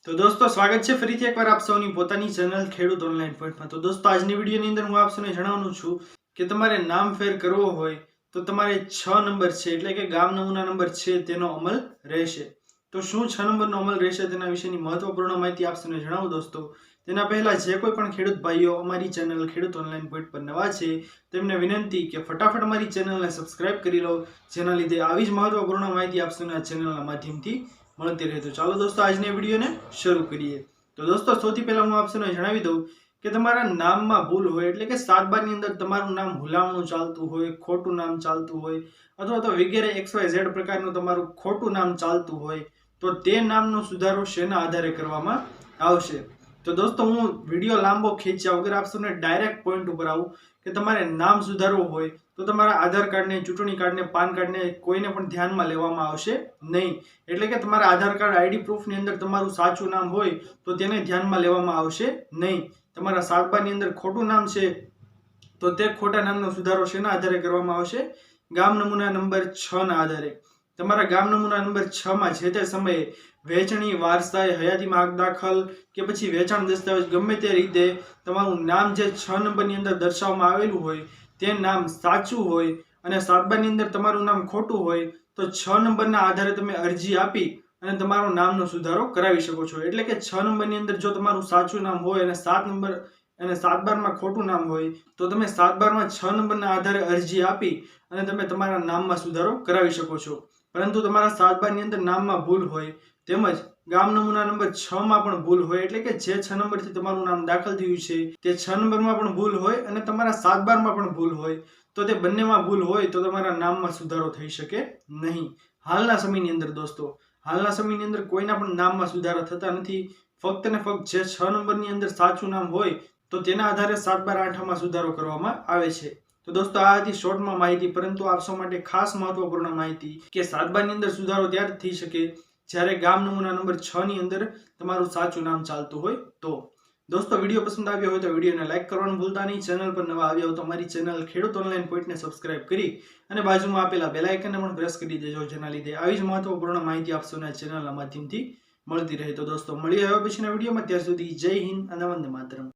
તો દોસ્તો સ્વાગત છે ફરીથી એકવાર આપ સૌની પોતાની ચેનલ ખેડૂત ઓનલાઈન પોઈન્ટમાં। તો દોસ્તો આજની વિડીયોની અંદર હું આપ સૌને જણાવવાનું છું કે તમારે નામ ફેર કરવો હોય તો તમારે 6 નંબર છે એટલે કે ગામ નમૂના નંબર છે તેનો અમલ રહેશે। તો શું 6 નંબરનો અમલ રહેશે તેના વિશેની મહત્વપૂર્ણ માહિતી આપ સૌને જણાવું દોસ્તો। તેના પહેલા જે કોઈ પણ ખેડૂત ભાઈઓ અમારી ચેનલ ખેડૂત ઓનલાઈન પોઈન્ટ પર નવા છે તેમને વિનંતી કે ફટાફટ અમારી ચેનલને સબસ્ક્રાઇબ કરી લો, જેના લીધે આવી જ મહત્વપૂર્ણ માહિતી આપ સૌને આ ચેનલના માધ્યમથી મળતી રહે। તો ચાલો દોસ્તો આજની વિડીયોને શરૂ કરીએ। તો દોસ્તો સૌથી પહેલા હું આપ સૌને જણાવી દઉં કે તમારા નામમાં ભૂલ હોય એટલે કે 7 બારની અંદર તમારું નામ હુલામણું ચાલતું હોય, ખોટું નામ ચાલતું હોય અથવા તો વગેરે XYZ પ્રકારનું તમારું ખોટું નામ ચાલતું હોય તો તે નામનો સુધારો શેના આધારે કરવામાં આવશે। તો દોસ્તો હું વિડીયો લાંબો ખેંચ્યા વગર આપ સૌને ડાયરેક્ટ પોઈન્ટ ઉપર આવું કે તમારે નામ સુધારવું હોય તો તમારા આધાર કાર્ડને, ચૂંટણી કાર્ડને, પાન કાર્ડને કોઈને પણ ધ્યાનમાં લેવામાં આવશે નહીં। એટલે કે તમારા આધાર કાર્ડ આઈડી પ્રૂફની અંદર તમારું સાચું નામ હોય તો તેને ધ્યાનમાં લેવામાં આવશે નહીં। તમારા 7 બારની અંદર ખોટું નામ છે તો તે ખોટા નામનો સુધારો શેના આધારે કરવામાં આવશે? ગામ નમૂના નંબર 6 ના આધારે। તમારા ગામ નમૂના નંબર 6 માં જે તે સમયે વહેંચણી, વારસાઈ, હયાતીમાં હક દાખલ કે પછી વેચાણ દસ્તાવેજ ગમે તે રીતે તમારું નામ જે 6 નંબરની અંદર દર્શાવવામાં આવેલું હોય તે નામ સાચું હોય અને 7 બારની અંદર તમારું નામ ખોટું હોય તો 6 નંબરના આધારે તમે અરજી આપી અને તમારો નામનો સુધારો કરાવી શકો છો। એટલે કે 6 નંબરની અંદર જો તમારું સાચું નામ હોય અને 7 નંબર અને 7 બારમાં ખોટું નામ હોય તો તમે 7 બારમાં 6 નંબરના આધારે અરજી આપી અને તમે તમારા નામમાં સુધારો કરાવી શકો છો। પરંતુ તમારા 7 બારની અંદર નામમાં ભૂલ હોય તેમજ ગામ નમૂના નંબર 6 માં પણ ભૂલ હોય એટલે કે જે 6 નંબરથી તમારું નામ દાખલ થયું છે તે 6 નંબરમાં પણ ભૂલ હોય અને તમારા 7 બારમાં પણ ભૂલ હોય તો તે બંનેમાં ભૂલ હોય તો તમારા નામમાં સુધારો થઈ શકે નહીં। હાલના સમયની અંદર દોસ્તો, હાલના સમયની અંદર કોઈના પણ નામમાં સુધારા થતા નથી। ફક્ત ને ફક્ત જે 6 નંબરની અંદર સાચું નામ હોય તો તેના આધારે 7 બાર 8 માં સુધારો કરવામાં આવે છે। તો દોસ્તો આ હતી શોર્ટમાં માહિતી, પરંતુ આપ સૌ માટે ખાસ મહત્વપૂર્ણ માહિતી કે 7 બારની અંદર સુધારો ત્યારે થઈ શકે જ્યારે ગામ નમૂના નંબર 6 ની અંદર તમારું સાચું નામ ચાલતું હોય તો। દોસ્તો વિડીયો પસંદ આવ્યો હોય તો વિડીયોને લાઈક કરવાનું ભૂલતા નહીં। ચેનલ પર નવા આવ્યા હો તો અમારી ચેનલ ખેડૂત ઓનલાઈન પોઈન્ટને સબસ્ક્રાઇબ કરી અને બાજુમાં આપેલા બેલ આઇકનને પણ પ્રેસ કરી દેજો, જેના લીધે આવી જ મહત્વપૂર્ણ માહિતી આપ સૌને ચેનલના માધ્યમથી મળતી રહે। તો દોસ્તો મળીએ હવે પછીના વિડીયોમાં, ત્યાર સુધી જય હિન્દ અને વંદે માતરમ।